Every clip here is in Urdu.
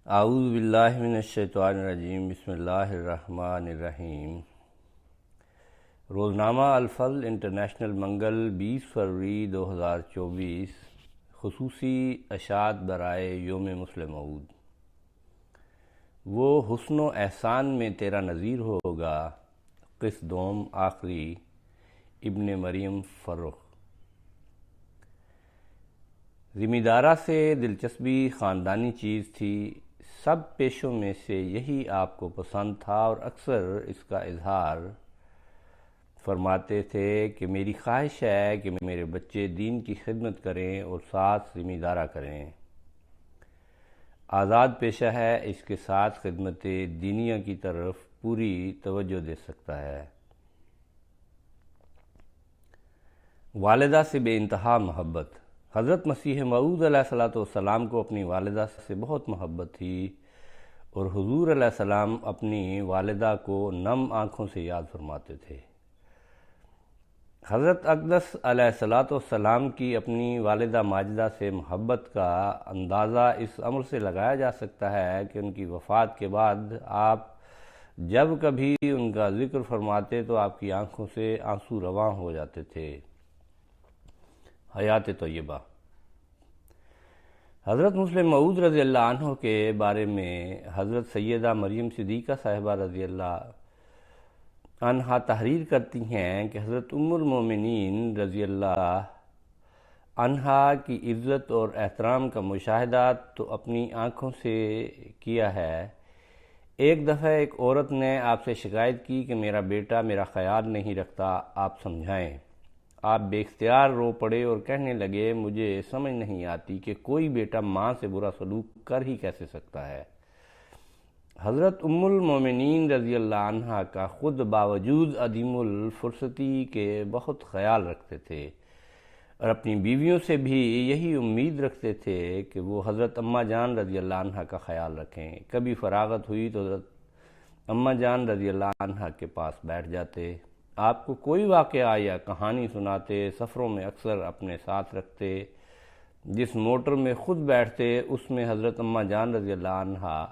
اعوذ باللہ من الشیطان الرجیم، بسم اللہ الرحمن الرحیم۔ روزنامہ الفضل انٹرنیشنل منگل 20 فروری 2024، خصوصی اشاعت برائے یوم مسلم موعود۔ وہ حسن و احسان میں تیرا نظیر ہوگا، قسط دوم آخری، ابن مریم فرخ۔ زمیندارہ سے دلچسپی خاندانی چیز تھی، سب پیشوں میں سے یہی آپ کو پسند تھا اور اکثر اس کا اظہار فرماتے تھے کہ میری خواہش ہے کہ میرے بچے دین کی خدمت کریں اور ساتھ زمیندارہ کریں۔ آزاد پیشہ ہے، اس کے ساتھ خدمت دینیہ کی طرف پوری توجہ دے سکتا ہے۔ والدہ سے بے انتہا محبت۔ حضرت مسیح موعود علیہ السلام کو اپنی والدہ سے بہت محبت تھی اور حضور علیہ السلام اپنی والدہ کو نم آنکھوں سے یاد فرماتے تھے۔ حضرت اقدس علیہ السلام کی اپنی والدہ ماجدہ سے محبت کا اندازہ اس امر سے لگایا جا سکتا ہے کہ ان کی وفات کے بعد آپ جب کبھی ان کا ذکر فرماتے تو آپ کی آنکھوں سے آنسو رواں ہو جاتے تھے۔ حیات طیبہ۔ حضرت مسلم موعود رضی اللہ عنہ کے بارے میں حضرت سیدہ مریم صدیقہ صاحبہ رضی اللہ عنہا تحریر کرتی ہیں کہ حضرت ام المومنین رضی اللہ عنہا کی عزت اور احترام کا مشاہدہ تو اپنی آنکھوں سے کیا ہے۔ ایک دفعہ ایک عورت نے آپ سے شکایت کی کہ میرا بیٹا میرا خیال نہیں رکھتا، آپ سمجھائیں۔ آپ بے اختیار رو پڑے اور کہنے لگے، مجھے سمجھ نہیں آتی کہ کوئی بیٹا ماں سے برا سلوک کر ہی کیسے سکتا ہے۔ حضرت ام المومنین رضی اللہ عنہا کا خود باوجود عدیم الفرصتی کے بہت خیال رکھتے تھے اور اپنی بیویوں سے بھی یہی امید رکھتے تھے کہ وہ حضرت اماں جان رضی اللہ عنہا کا خیال رکھیں۔ کبھی فراغت ہوئی تو حضرت اماں جان رضی اللہ عنہا کے پاس بیٹھ جاتے، آپ کو کوئی واقعہ یا کہانی سناتے، سفروں میں اکثر اپنے ساتھ رکھتے، جس موٹر میں خود بیٹھتے اس میں حضرت اماں جان رضی اللہ عنہا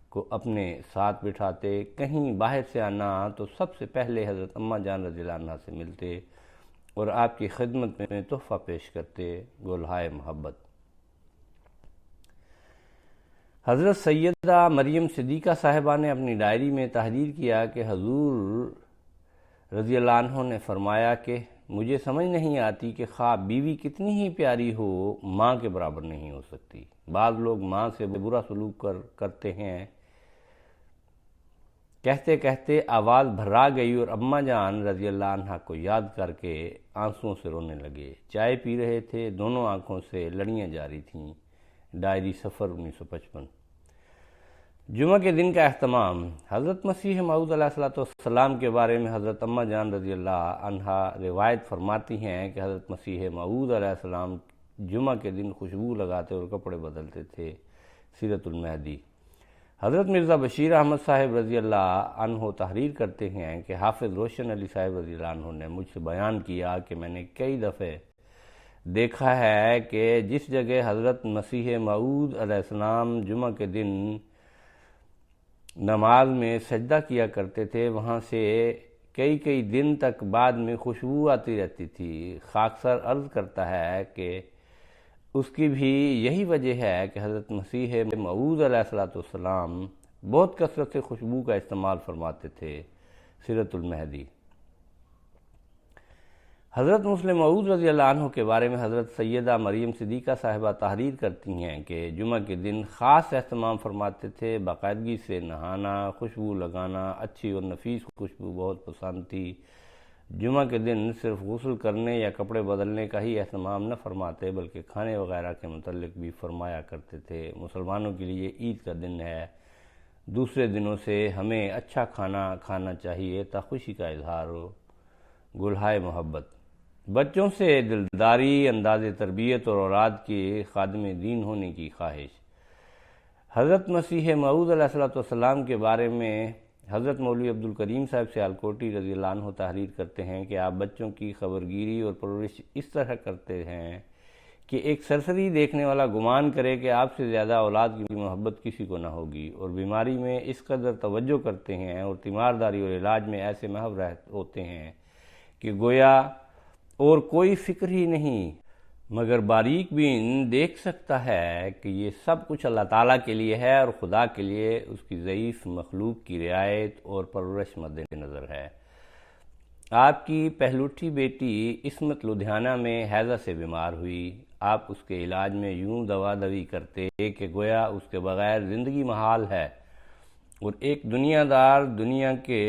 کو اپنے ساتھ بٹھاتے۔ کہیں باہر سے آنا تو سب سے پہلے حضرت اماں جان رضی اللہ عنہا سے ملتے اور آپ کی خدمت میں تحفہ پیش کرتے، گلہائے محبت۔ حضرت سیدہ مریم صدیقہ صاحبہ نے اپنی ڈائری میں تحریر کیا کہ حضور رضی اللہ عنہ نے فرمایا کہ مجھے سمجھ نہیں آتی کہ خواہ بیوی کتنی ہی پیاری ہو، ماں کے برابر نہیں ہو سکتی۔ بعض لوگ ماں سے برا سلوک کرتے ہیں۔ کہتے کہتے آواز بھرا گئی اور اماں جان رضی اللہ عنہ کو یاد کر کے آنسوؤں سے رونے لگے۔ چائے پی رہے تھے، دونوں آنکھوں سے لڑیاں جاری تھیں۔ ڈائری سفر 1955۔ جمعہ کے دن کا اہتمام۔ حضرت مسیح موعود علیہ السلام کے بارے میں حضرت اماں جان رضی اللہ عنہا روایت فرماتی ہیں کہ حضرت مسیح موعود علیہ السلام جمعہ کے دن خوشبو لگاتے اور کپڑے بدلتے تھے۔ سیرت المہدی۔ حضرت مرزا بشیر احمد صاحب رضی اللہ عنہ تحریر کرتے ہیں کہ حافظ روشن علی صاحب رضی اللہ عنہ نے مجھ سے بیان کیا کہ میں نے کئی دفعے دیکھا ہے کہ جس جگہ حضرت مسیح موعود علیہ السلام جمعہ کے دن نماز میں سجدہ کیا کرتے تھے، وہاں سے کئی دن تک بعد میں خوشبو آتی رہتی تھی۔ خاکسار عرض کرتا ہے کہ اس کی بھی یہی وجہ ہے کہ حضرت مسیح موعود علیہ السلام بہت کثرت سے خوشبو کا استعمال فرماتے تھے۔ سیرت المہدی۔ حضرت مسلم موعود رضی اللہ عنہ کے بارے میں حضرت سیدہ مریم صدیقہ صاحبہ تحریر کرتی ہیں کہ جمعہ کے دن خاص اہتمام فرماتے تھے، باقاعدگی سے نہانا، خوشبو لگانا، اچھی اور نفیس خوشبو بہت پسند تھی۔ جمعہ کے دن صرف غسل کرنے یا کپڑے بدلنے کا ہی اہتمام نہ فرماتے بلکہ کھانے وغیرہ کے متعلق بھی فرمایا کرتے تھے۔ مسلمانوں کے لیے عید کا دن ہے، دوسرے دنوں سے ہمیں اچھا کھانا کھانا چاہیے تا خوشی کا اظہار ہو، گلہائے محبت۔ بچوں سے دلداری، انداز تربیت اور اولاد کے خادم دین ہونے کی خواہش۔ حضرت مسیح موعود علیہ السلام کے بارے میں حضرت مولوی عبدالکریم صاحب سیالکوٹی رضی اللہ عنہ تحریر کرتے ہیں کہ آپ بچوں کی خبرگیری اور پرورش اس طرح کرتے ہیں کہ ایک سرسری دیکھنے والا گمان کرے کہ آپ سے زیادہ اولاد کی محبت کسی کو نہ ہوگی، اور بیماری میں اس قدر توجہ کرتے ہیں اور تیمارداری اور علاج میں ایسے محو ہوتے ہیں کہ گویا اور کوئی فکر ہی نہیں، مگر باریک بین دیکھ سکتا ہے کہ یہ سب کچھ اللہ تعالیٰ کے لیے ہے اور خدا کے لیے اس کی ضعیف مخلوق کی رعایت اور پرورش مد نظر ہے۔ آپ کی پہلوٹھی بیٹی عصمت لدھیانہ میں ہیضہ سے بیمار ہوئی۔ آپ اس کے علاج میں یوں دوا دوی کرتے کہ گویا اس کے بغیر زندگی محال ہے، اور ایک دنیا دار دنیا کے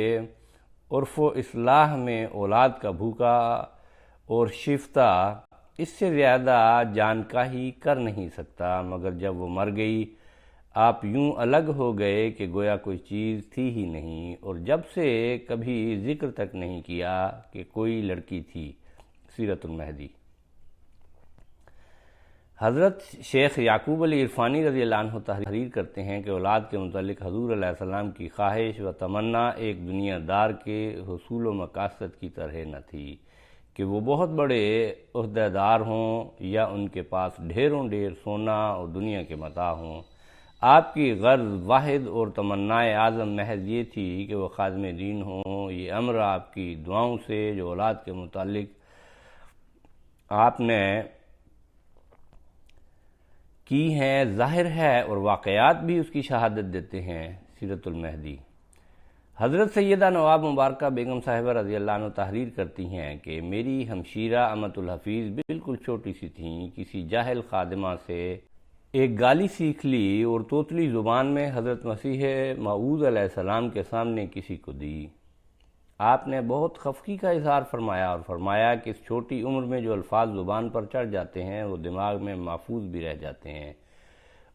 عرف و اصلاح میں اولاد کا بھوکا اور شفتہ اس سے زیادہ جانکاہی کر نہیں سکتا، مگر جب وہ مر گئی آپ یوں الگ ہو گئے کہ گویا کوئی چیز تھی ہی نہیں، اور جب سے کبھی ذکر تک نہیں کیا کہ کوئی لڑکی تھی۔ سیرت المہدی۔ حضرت شیخ یعقوب علی عرفانی رضی اللہ عنہ تحریر کرتے ہیں کہ اولاد کے متعلق حضور علیہ السلام کی خواہش و تمنا ایک دنیا دار کے حصول و مقاصد کی طرح نہ تھی کہ وہ بہت بڑے عہدیدار ہوں یا ان کے پاس ڈھیروں ڈھیر سونا اور دنیا کے متاع ہوں۔ آپ کی غرض واحد اور تمنائے اعظم محض یہ تھی کہ وہ خادم دین ہوں۔ یہ امر آپ کی دعاؤں سے جو اولاد کے متعلق آپ نے کی ہیں ظاہر ہے، اور واقعات بھی اس کی شہادت دیتے ہیں۔ سیرت المہدی۔ حضرت سیدہ نواب مبارکہ بیگم صاحبہ رضی اللہ عنہ تحریر کرتی ہیں کہ میری ہمشیرہ امت الحفیظ بالکل چھوٹی سی تھیں، کسی جاہل خادمہ سے ایک گالی سیکھ لی اور توتلی زبان میں حضرت مسیح موعود علیہ السلام کے سامنے کسی کو دی۔ آپ نے بہت خفگی کا اظہار فرمایا اور فرمایا کہ اس چھوٹی عمر میں جو الفاظ زبان پر چڑھ جاتے ہیں وہ دماغ میں محفوظ بھی رہ جاتے ہیں،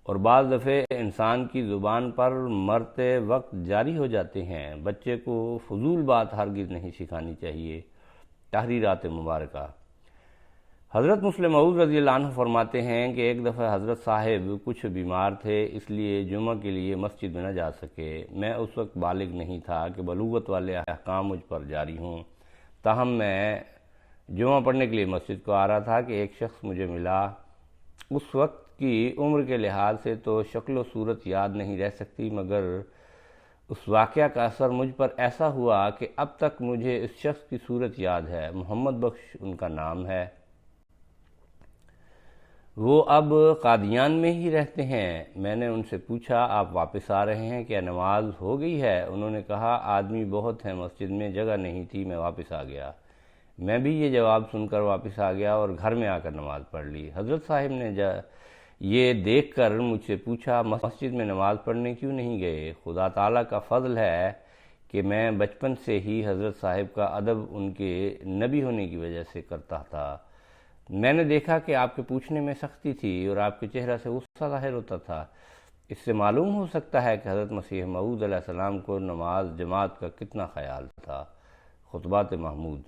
اور بعض دفعہ انسان کی زبان پر مرتے وقت جاری ہو جاتے ہیں۔ بچے کو فضول بات ہرگز نہیں سکھانی چاہیے۔ تحریرات مبارکہ۔ حضرت مسلم موعود رضی اللہ عنہ فرماتے ہیں کہ ایک دفعہ حضرت صاحب کچھ بیمار تھے، اس لیے جمعہ کے لیے مسجد میں نہ جا سکے۔ میں اس وقت بالغ نہیں تھا کہ بلوغت والے احکام مجھ پر جاری ہوں، تاہم میں جمعہ پڑھنے کے لیے مسجد کو آ رہا تھا کہ ایک شخص مجھے ملا۔ اس وقت کی عمر کے لحاظ سے تو شکل و صورت یاد نہیں رہ سکتی، مگر اس واقعہ کا اثر مجھ پر ایسا ہوا کہ اب تک مجھے اس شخص کی صورت یاد ہے۔ محمد بخش ان کا نام ہے۔ وہ اب قادیان میں ہی رہتے ہیں۔ میں نے ان سے پوچھا آپ واپس آ رہے ہیں، کیا نماز ہو گئی ہے؟ انہوں نے کہا آدمی بہت ہیں، مسجد میں جگہ نہیں تھی، میں واپس آ گیا۔ میں بھی یہ جواب سن کر واپس آ گیا اور گھر میں آ کر نماز پڑھ لی۔ حضرت صاحب نے یہ دیکھ کر مجھ سے پوچھا مسجد میں نماز پڑھنے کیوں نہیں گئے؟ خدا تعالیٰ کا فضل ہے کہ میں بچپن سے ہی حضرت صاحب کا ادب ان کے نبی ہونے کی وجہ سے کرتا تھا۔ میں نے دیکھا کہ آپ کے پوچھنے میں سختی تھی اور آپ کے چہرہ سے غصہ ظاہر ہوتا تھا۔ اس سے معلوم ہو سکتا ہے کہ حضرت مسیح موعود علیہ السلام کو نماز جماعت کا کتنا خیال تھا۔ خطبات محمود۔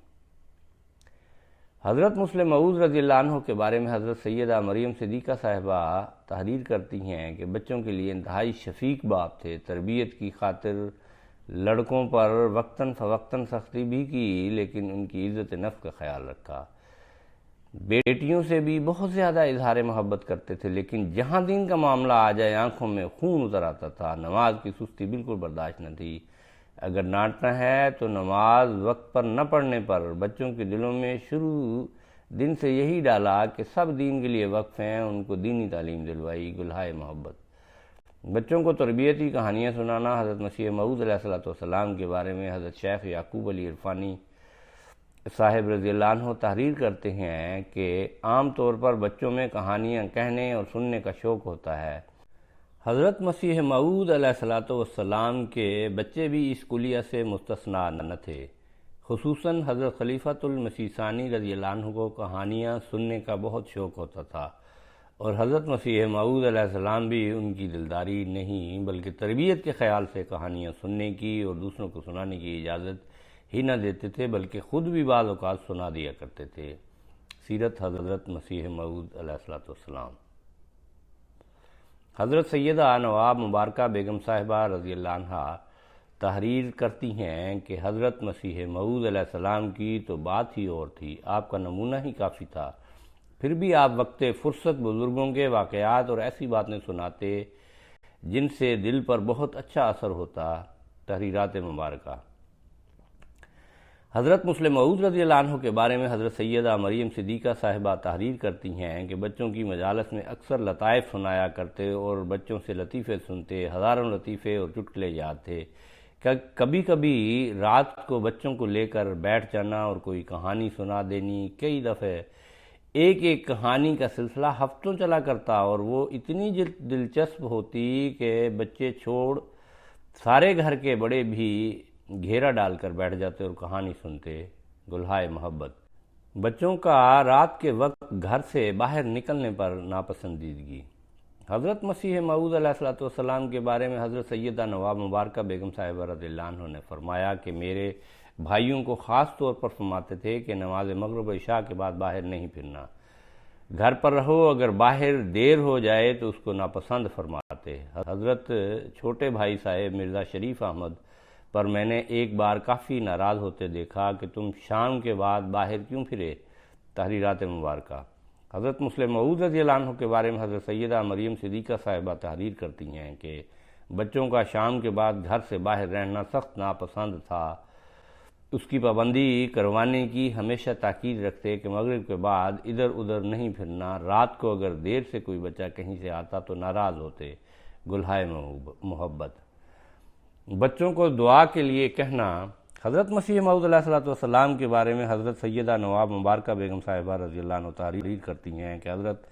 حضرت مسلم موعود رضی اللہ عنہ کے بارے میں حضرت سیدہ مریم صدیقہ صاحبہ تحریر کرتی ہیں کہ بچوں کے لیے انتہائی شفیق باپ تھے۔ تربیت کی خاطر لڑکوں پر وقتاً فوقتاً سختی بھی کی، لیکن ان کی عزت نفس کا خیال رکھا۔ بیٹیوں سے بھی بہت زیادہ اظہار محبت کرتے تھے، لیکن جہاں دین کا معاملہ آ جائے آنکھوں میں خون اتر آتا تھا۔ نماز کی سستی بالکل برداشت نہ تھی۔ اگر ڈانٹنا ہے تو نماز وقت پر نہ پڑھنے پر۔ بچوں کے دلوں میں شروع دن سے یہی ڈالا کہ سب دین کے لیے وقف ہیں، ان کو دینی تعلیم دلوائی۔ گلہائے محبت۔ بچوں کو تربیتی کہانیاں سنانا۔ حضرت مسیح موعود علیہ السلام کے بارے میں حضرت شیخ یعقوب علی عرفانی صاحب رضی اللہ عنہ تحریر کرتے ہیں کہ عام طور پر بچوں میں کہانیاں کہنے اور سننے کا شوق ہوتا ہے۔ حضرت مسیح موعود علیہ السلام کے بچے بھی اس کلیہ سے مستثنیٰ نہ تھے۔ خصوصاً حضرت خلیفۃ المسیح ثانی رضی اللہ عنہ کو کہانیاں سننے کا بہت شوق ہوتا تھا، اور حضرت مسیح موعود علیہ السلام بھی ان کی دلداری نہیں بلکہ تربیت کے خیال سے کہانیاں سننے کی اور دوسروں کو سنانے کی اجازت ہی نہ دیتے تھے، بلکہ خود بھی بعض اوقات سنا دیا کرتے تھے۔ سیرت حضرت مسیح موعود علیہ السلام۔ حضرت سیدہ نواب مبارکہ بیگم صاحبہ رضی اللہ عنہ تحریر کرتی ہیں کہ حضرت مسیح موعود علیہ السلام کی تو بات ہی اور تھی، آپ کا نمونہ ہی کافی تھا۔ پھر بھی آپ وقت فرصت بزرگوں کے واقعات اور ایسی باتیں سناتے جن سے دل پر بہت اچھا اثر ہوتا۔ تحریرات مبارکہ۔ حضرت مسلم موعود رضی اللہ عنہ کے بارے میں حضرت سیدہ مریم صدیقہ صاحبہ تحریر کرتی ہیں کہ بچوں کی مجالس میں اکثر لطائف سنایا کرتے اور بچوں سے لطیفے سنتے، ہزاروں لطیفے اور چٹکلے یاد تھے۔ کبھی کبھی رات کو بچوں کو لے کر بیٹھ جانا اور کوئی کہانی سنا دینی، کئی دفعہ ایک کہانی کا سلسلہ ہفتوں چلا کرتا اور وہ اتنی دلچسپ ہوتی کہ بچے چھوڑ سارے گھر کے بڑے بھی گھیرا ڈال کر بیٹھ جاتے اور کہانی سنتے۔ گلہائے محبت۔ بچوں کا رات کے وقت گھر سے باہر نکلنے پر ناپسندیدگی۔ حضرت مسیح موعود علیہ السلام کے بارے میں حضرت سیدہ نواب مبارکہ بیگم صاحبہ رضی اللہ عنہ نے فرمایا کہ میرے بھائیوں کو خاص طور پر فرماتے تھے کہ نماز مغرب و عشاء کے بعد باہر نہیں پھرنا، گھر پر رہو، اگر باہر دیر ہو جائے تو اس کو ناپسند فرماتے۔ حضرت چھوٹے بھائی صاحب مرزا شریف احمد پر میں نے ایک بار کافی ناراض ہوتے دیکھا کہ تم شام کے بعد باہر کیوں پھرے۔ تحریرات مبارکہ۔ حضرت مسلم موعود رضی اللہ عنہ کے بارے میں حضرت سیدہ مریم صدیقہ صاحبہ تحریر کرتی ہیں کہ بچوں کا شام کے بعد گھر سے باہر رہنا سخت ناپسند تھا۔ اس کی پابندی کروانے کی ہمیشہ تاکید رکھتے کہ مغرب کے بعد ادھر ادھر نہیں پھرنا، رات کو اگر دیر سے کوئی بچہ کہیں سے آتا تو ناراض ہوتے۔ گلہائے محبت۔ بچوں کو دعا کے لیے کہنا۔ حضرت مسیح موعود علیہ السلام کے بارے میں حضرت سیدہ نواب مبارکہ بیگم صاحبہ رضی اللہ عنہ تحریر کرتی ہیں کہ حضرت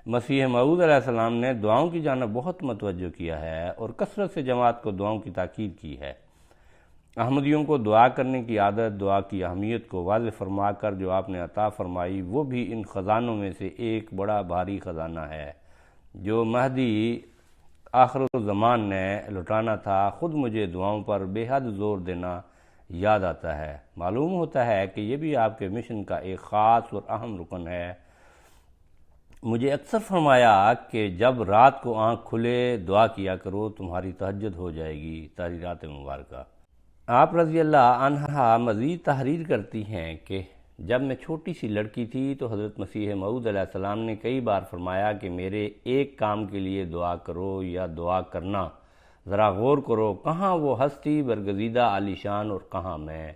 مسیح موعود علیہ السلام نے دعاؤں کی جانب بہت متوجہ کیا ہے اور کثرت سے جماعت کو دعاؤں کی تاکید کی ہے۔ احمدیوں کو دعا کرنے کی عادت، دعا کی اہمیت کو واضح فرما کر جو آپ نے عطا فرمائی وہ بھی ان خزانوں میں سے ایک بڑا بھاری خزانہ ہے جو مہدی آخر الزمان نے لٹانا تھا۔ خود مجھے دعاؤں پر بے حد زور دینا یاد آتا ہے۔ معلوم ہوتا ہے کہ یہ بھی آپ کے مشن کا ایک خاص اور اہم رکن ہے۔ مجھے اکثر فرمایا کہ جب رات کو آنکھ کھلے دعا کیا کرو، تمہاری تہجد ہو جائے گی۔ تحریرات مبارکہ۔ آپ رضی اللہ عنہا مزید تحریر کرتی ہیں کہ جب میں چھوٹی سی لڑکی تھی تو حضرت مسیح موعود علیہ السلام نے کئی بار فرمایا کہ میرے ایک کام کے لیے دعا کرو یا دعا کرنا، ذرا غور کرو، کہاں وہ ہستی برگزیدہ عالی شان اور کہاں میں،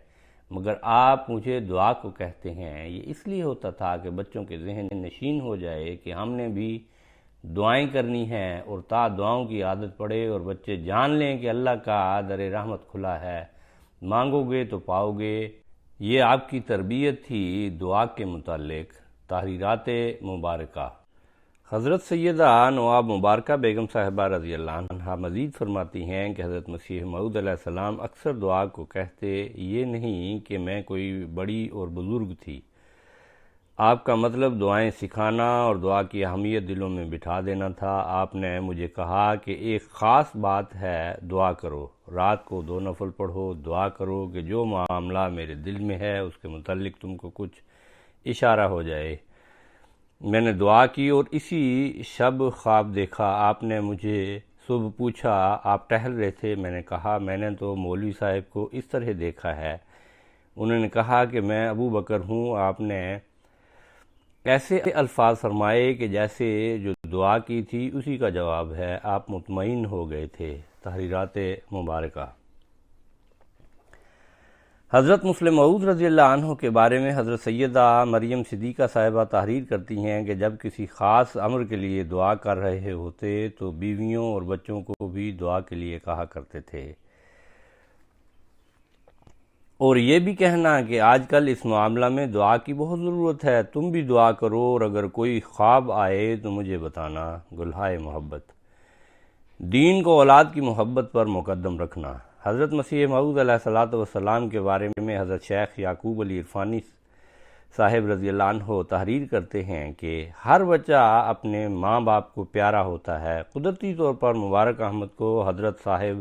مگر آپ مجھے دعا کو کہتے ہیں۔ یہ اس لیے ہوتا تھا کہ بچوں کے ذہن نشین ہو جائے کہ ہم نے بھی دعائیں کرنی ہیں اور تا دعاؤں کی عادت پڑے اور بچے جان لیں کہ اللہ کا در رحمت کھلا ہے، مانگو گے تو پاؤ گے۔ یہ آپ کی تربیت تھی دعا کے متعلق۔ تحریرات مبارکہ۔ حضرت سیدہ نواب مبارکہ بیگم صاحبہ رضی اللہ عنہا مزید فرماتی ہیں کہ حضرت مسیح موعود علیہ السلام اکثر دعا کو کہتے، یہ نہیں کہ میں کوئی بڑی اور بزرگ تھی۔ آپ کا مطلب دعائیں سکھانا اور دعا کی اہمیت دلوں میں بٹھا دینا تھا۔ آپ نے مجھے کہا کہ ایک خاص بات ہے، دعا کرو، رات کو 2 نفل پڑھو، دعا کرو کہ جو معاملہ میرے دل میں ہے اس کے متعلق تم کو کچھ اشارہ ہو جائے۔ میں نے دعا کی اور اسی شب خواب دیکھا۔ آپ نے مجھے صبح پوچھا آپ ٹہل رہے تھے، میں نے کہا میں نے تو مولوی صاحب کو اس طرح دیکھا ہے۔ انہوں نے کہا کہ میں ابو بکر ہوں۔ آپ نے ایسے الفاظ فرمائے کہ جیسے جو دعا کی تھی اسی کا جواب ہے۔ آپ مطمئن ہو گئے تھے۔ تحریرات مبارکہ۔ حضرت مسلم موعود رضی اللہ عنہ کے بارے میں حضرت سیدہ مریم صدیقہ صاحبہ تحریر کرتی ہیں کہ جب کسی خاص امر کے لیے دعا کر رہے ہوتے تو بیویوں اور بچوں کو بھی دعا کے لیے کہا کرتے تھے، اور یہ بھی کہنا کہ آج کل اس معاملہ میں دعا کی بہت ضرورت ہے، تم بھی دعا کرو اور اگر کوئی خواب آئے تو مجھے بتانا۔ گلہائے محبت۔ دین کو اولاد کی محبت پر مقدم رکھنا۔ حضرت مسیح موعود علیہ السلام کے بارے میں حضرت شیخ یعقوب علی عرفانی صاحب رضی اللہ عنہ تحریر کرتے ہیں کہ ہر بچہ اپنے ماں باپ کو پیارا ہوتا ہے۔ قدرتی طور پر مبارک احمد کو حضرت صاحب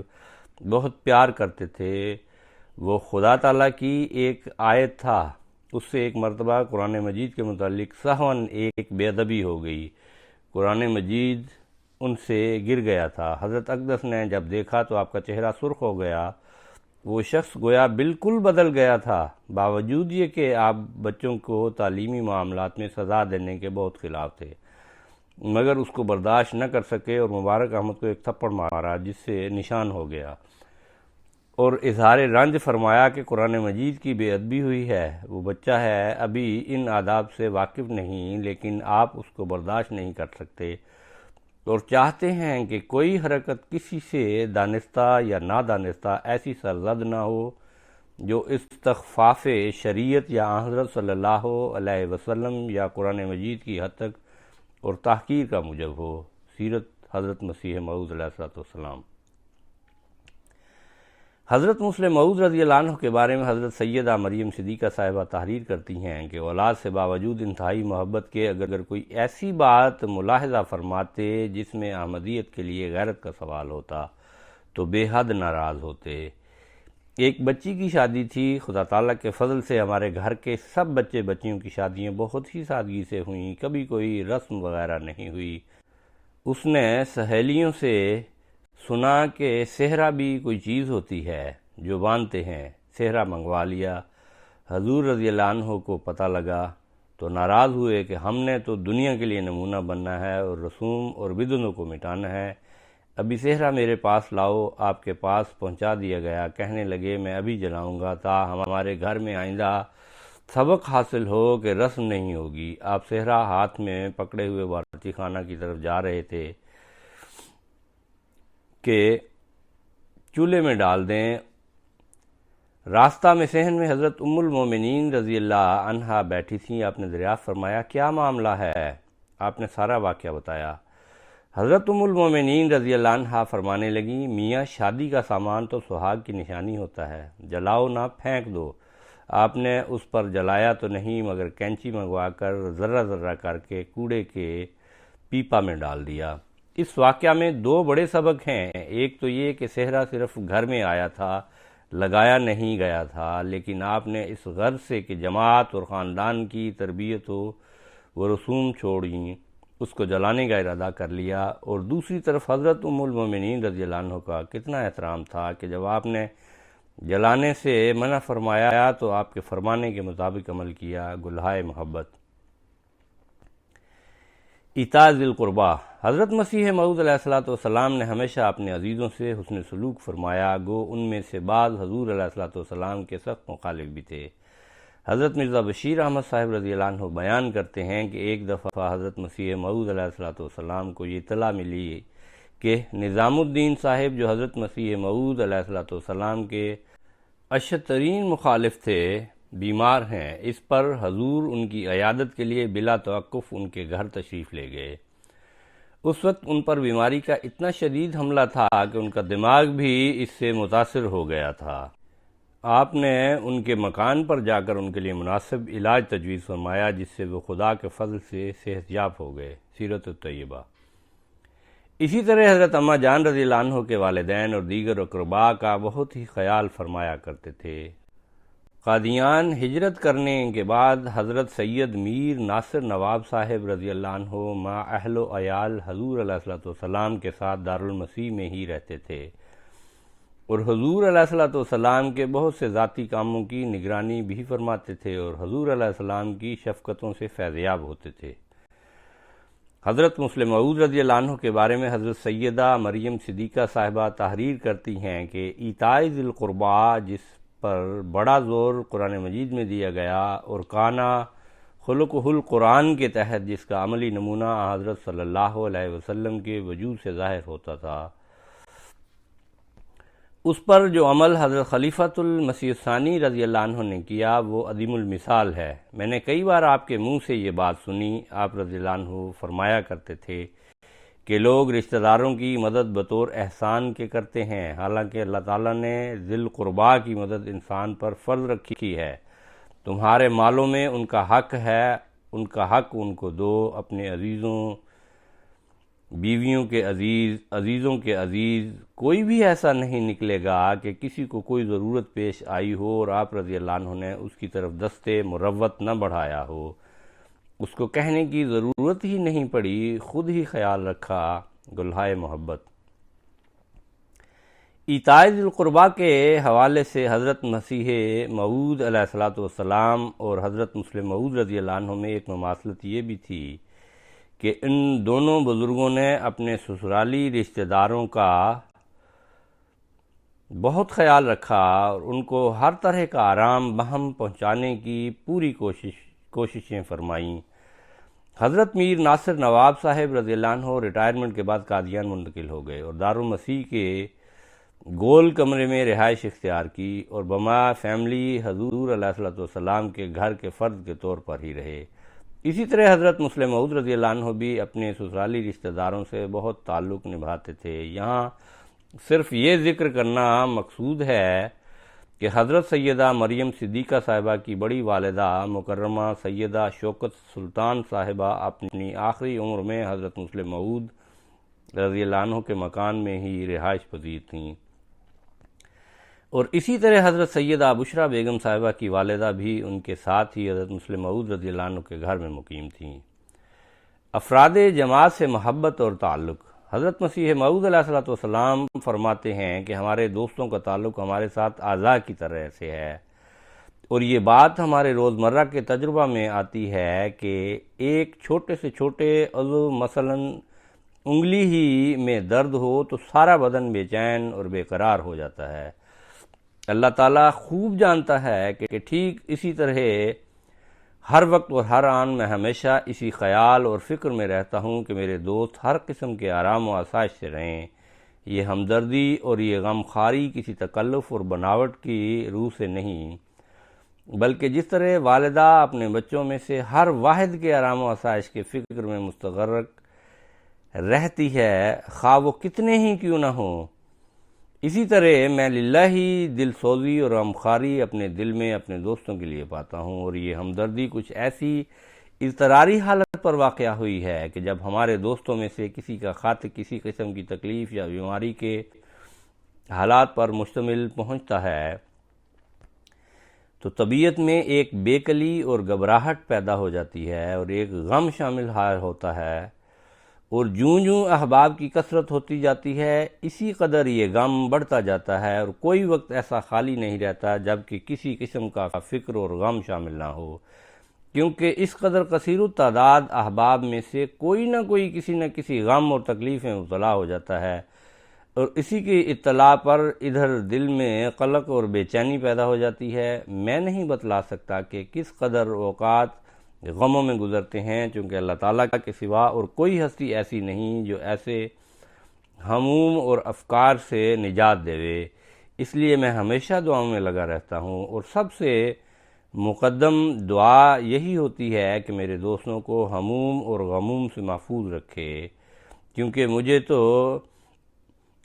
بہت پیار کرتے تھے۔ وہ خدا تعالیٰ کی ایک آیت تھا، اس سے ایک مرتبہ قرآن مجید کے متعلق سہواً ایک بے ادبی ہو گئی، قرآن مجید ان سے گر گیا تھا۔ حضرت اقدس نے جب دیکھا تو آپ کا چہرہ سرخ ہو گیا وہ شخص گویا بالکل بدل گیا تھا، باوجود یہ کہ آپ بچوں کو تعلیمی معاملات میں سزا دینے کے بہت خلاف تھے، مگر اس کو برداشت نہ کر سکے اور مبارک احمد کو ایک تھپڑ مارا جس سے نشان ہو گیا، اور اظہار رنج فرمایا کہ قرآن مجید کی بے ادبی ہوئی ہے، وہ بچہ ہے، ابھی ان آداب سے واقف نہیں، لیکن آپ اس کو برداشت نہیں کر سکتے اور چاہتے ہیں کہ کوئی حرکت کسی سے دانستہ یا نادانستہ ایسی سرزد نہ ہو جو استخفاف شریعت یا حضرت صلی اللہ علیہ وسلم یا قرآن مجید کی حد تک اور تحقیر کا موجب ہو۔ سیرت حضرت مسیح موعود علیہ السلام۔ حضرت مسلم موعود رضی اللہ عنہ کے بارے میں حضرت سیدہ مریم صدیقہ صاحبہ تحریر کرتی ہیں کہ اولاد سے باوجود انتہائی محبت کے اگر کوئی ایسی بات ملاحظہ فرماتے جس میں احمدیت کے لیے غیرت کا سوال ہوتا تو بے حد ناراض ہوتے۔ ایک بچی کی شادی تھی، خدا تعالیٰ کے فضل سے ہمارے گھر کے سب بچے بچیوں کی شادیاں بہت ہی سادگی سے ہوئیں، کبھی کوئی رسم وغیرہ نہیں ہوئی۔ اس نے سہیلیوں سے سنا کہ صحرا بھی کوئی چیز ہوتی ہے جو باندھتے ہیں، صحرا منگوا لیا۔ حضور رضی اللہ عنہ کو پتہ لگا تو ناراض ہوئے کہ ہم نے تو دنیا کے لیے نمونہ بننا ہے اور رسوم اور بدعتوں کو مٹانا ہے، ابھی صحرا میرے پاس لاؤ۔ آپ کے پاس پہنچا دیا گیا، کہنے لگے میں ابھی جلاؤں گا تا ہمارے گھر میں آئندہ سبق حاصل ہو کہ رسم نہیں ہوگی۔ آپ صحرا ہاتھ میں پکڑے ہوئے باورچی خانہ کی طرف جا رہے تھے کہ چولہے میں ڈال دیں۔ راستہ میں صحن میں حضرت ام المومنین رضی اللہ عنہا بیٹھی تھیں۔ آپ نے دریافت فرمایا کیا معاملہ ہے؟ آپ نے سارا واقعہ بتایا۔ حضرت ام المومنین رضی اللہ عنہا فرمانے لگیں میاں شادی کا سامان تو سہاگ کی نشانی ہوتا ہے، جلاؤ نہ پھینک دو۔ آپ نے اس پر جلایا تو نہیں مگر کینچی منگوا کر ذرہ ذرہ کر کے کوڑے کے پیپا میں ڈال دیا۔ اس واقعہ میں دو بڑے سبق ہیں، ایک تو یہ کہ صحرا صرف گھر میں آیا تھا، لگایا نہیں گیا تھا، لیکن آپ نے اس غرض سے کہ جماعت اور خاندان کی تربیت ہو وہ رسوم چھوڑیں، اس کو جلانے کا ارادہ کر لیا۔ اور دوسری طرف حضرت ام المومنین رضی اللہ عنہ کا کتنا احترام تھا کہ جب آپ نے جلانے سے منع فرمایا تو آپ کے فرمانے کے مطابق عمل کیا۔ گلہائے محبت۔ ایتاء ذی القربیٰ۔ حضرت مسیح موعود علیہ السلام نے ہمیشہ اپنے عزیزوں سے حسن سلوک فرمایا، گو ان میں سے بعض حضور علیہ السلام کے سخت مخالف بھی تھے۔ حضرت مرزا بشیر احمد صاحب رضی اللہ عنہ بیان کرتے ہیں کہ ایک دفعہ حضرت مسیح موعود علیہ السلام کو یہ اطلاع ملی کہ نظام الدین صاحب جو حضرت مسیح موعود علیہ السلام کے اشد ترین مخالف تھے بیمار ہیں۔ اس پر حضور ان کی عیادت کے لیے بلا توقف ان کے گھر تشریف لے گئے۔ اس وقت ان پر بیماری کا اتنا شدید حملہ تھا کہ ان کا دماغ بھی اس سے متاثر ہو گیا تھا۔ آپ نے ان کے مکان پر جا کر ان کے لیے مناسب علاج تجویز فرمایا جس سے وہ خدا کے فضل سے صحت یاب ہو گئے۔ سیرت الطیبہ۔ اسی طرح حضرت اماں جان رضی اللہ عنہ کے والدین اور دیگر اقرباء کا بہت ہی خیال فرمایا کرتے تھے۔ قادیان ہجرت کرنے کے بعد حضرت سید میر ناصر نواب صاحب رضی اللہ عنہ مع اہل و عیال حضور علیہ السلام کے ساتھ دارالمسیح میں ہی رہتے تھے اور حضور علیہ السلام کے بہت سے ذاتی کاموں کی نگرانی بھی فرماتے تھے اور حضور علیہ السلام کی شفقتوں سے فیضیاب ہوتے تھے۔ حضرت مسلم موعود رضی اللہ عنہ کے بارے میں حضرت سیدہ مریم صدیقہ صاحبہ تحریر کرتی ہیں کہ ایتاء ذی القربیٰ جس پر بڑا زور قرآن مجید میں دیا گیا اور کانا خلقہ القرآن کے تحت جس کا عملی نمونہ حضرت صلی اللہ علیہ وسلم کے وجود سے ظاہر ہوتا تھا، اس پر جو عمل حضرت خلیفۃ المسیح الثانی رضی اللہ عنہ نے کیا وہ عظیم المثال ہے۔ میں نے کئی بار آپ کے منہ سے یہ بات سنی، آپ رضی اللہ عنہ فرمایا کرتے تھے کہ لوگ رشتہ داروں کی مدد بطور احسان کے کرتے ہیں، حالانکہ اللہ تعالیٰ نے ذی القربیٰ کی مدد انسان پر فرض رکھی ہے۔ تمہارے مالوں میں ان کا حق ہے، ان کا حق ان کو دو، اپنے عزیزوں، بیویوں کے عزیز، عزیزوں کے عزیز۔ کوئی بھی ایسا نہیں نکلے گا کہ کسی کو کوئی ضرورت پیش آئی ہو اور آپ رضی اللہ عنہ نے اس کی طرف دست مروت نہ بڑھایا ہو، اس کو کہنے کی ضرورت ہی نہیں پڑی، خود ہی خیال رکھا۔ گلہائے محبت۔ ایتاء ذی القربیٰ کے حوالے سے حضرت مسیح موعود علیہ الصلوۃ والسلام اور حضرت مسلم موعود رضی اللہ عنہ میں ایک مماثلت یہ بھی تھی کہ ان دونوں بزرگوں نے اپنے سسرالی رشتہ داروں کا بہت خیال رکھا اور ان کو ہر طرح کا آرام بہم پہنچانے کی پوری کوششیں فرمائیں۔ حضرت میر ناصر نواب صاحب رضی اللہ عنہ ریٹائرمنٹ کے بعد قادیان منتقل ہو گئے اور دارالمسیح کے گول کمرے میں رہائش اختیار کی اور بما فیملی حضور علیہ الصلوۃ والسلام کے گھر کے فرد کے طور پر ہی رہے۔ اسی طرح حضرت مسلم موعود رضی اللہ عنہ بھی اپنے سسرالی رشتہ داروں سے بہت تعلق نبھاتے تھے۔ یہاں صرف یہ ذکر کرنا مقصود ہے کہ حضرت سیدہ مریم صدیقہ صاحبہ کی بڑی والدہ مکرمہ سیدہ شوکت سلطان صاحبہ اپنی آخری عمر میں حضرت مسلم موعود رضی اللہ عنہ کے مکان میں ہی رہائش پذیر تھیں، اور اسی طرح حضرت سیدہ بشریٰ بیگم صاحبہ کی والدہ بھی ان کے ساتھ ہی حضرت مسلم موعود رضی اللہ عنہ کے گھر میں مقیم تھیں۔ افراد جماعت سے محبت اور تعلق۔ حضرت مسیح موعود علیہ الصلوۃ والسلام فرماتے ہیں کہ ہمارے دوستوں کا تعلق ہمارے ساتھ اعضاء کی طرح سے ہے، اور یہ بات ہمارے روزمرہ کے تجربہ میں آتی ہے کہ ایک چھوٹے سے چھوٹے عضو مثلاً انگلی ہی میں درد ہو تو سارا بدن بے چین اور بے قرار ہو جاتا ہے۔ اللہ تعالیٰ خوب جانتا ہے کہ ٹھیک اسی طرح ہر وقت اور ہر آن میں ہمیشہ اسی خیال اور فکر میں رہتا ہوں کہ میرے دوست ہر قسم کے آرام و آسائش سے رہیں۔ یہ ہمدردی اور یہ غم خواری کسی تکلف اور بناوٹ کی روح سے نہیں، بلکہ جس طرح والدہ اپنے بچوں میں سے ہر واحد کے آرام و آسائش کے فکر میں مستغرق رہتی ہے، خواہ وہ کتنے ہی کیوں نہ ہوں، اسی طرح میں للہ ہی دل سوزی اور غمخواری اپنے دل میں اپنے دوستوں کے لیے پاتا ہوں، اور یہ ہمدردی کچھ ایسی اضطراری حالت پر واقع ہوئی ہے کہ جب ہمارے دوستوں میں سے کسی کا خط کسی قسم کی تکلیف یا بیماری کے حالات پر مشتمل پہنچتا ہے تو طبیعت میں ایک بے کلی اور گھبراہٹ پیدا ہو جاتی ہے اور ایک غم شامل حال ہوتا ہے، اور جوں جوں احباب کی کثرت ہوتی جاتی ہے اسی قدر یہ غم بڑھتا جاتا ہے، اور کوئی وقت ایسا خالی نہیں رہتا جب کہ کسی قسم کا فکر اور غم شامل نہ ہو، کیونکہ اس قدر کثیر التعداد احباب میں سے کوئی نہ کوئی کسی نہ کسی غم اور تکلیف میں مبتلا ہو جاتا ہے، اور اسی کی اطلاع پر ادھر دل میں قلق اور بے چینی پیدا ہو جاتی ہے۔ میں نہیں بتلا سکتا کہ کس قدر اوقات غموں میں گزرتے ہیں، چونکہ اللہ تعالیٰ کے سوا اور کوئی ہستی ایسی نہیں جو ایسے ہموم اور افکار سے نجات دے۔ اس لیے میں ہمیشہ دعاؤں میں لگا رہتا ہوں، اور سب سے مقدم دعا یہی ہوتی ہے کہ میرے دوستوں کو ہموم اور غموم سے محفوظ رکھے، کیونکہ مجھے تو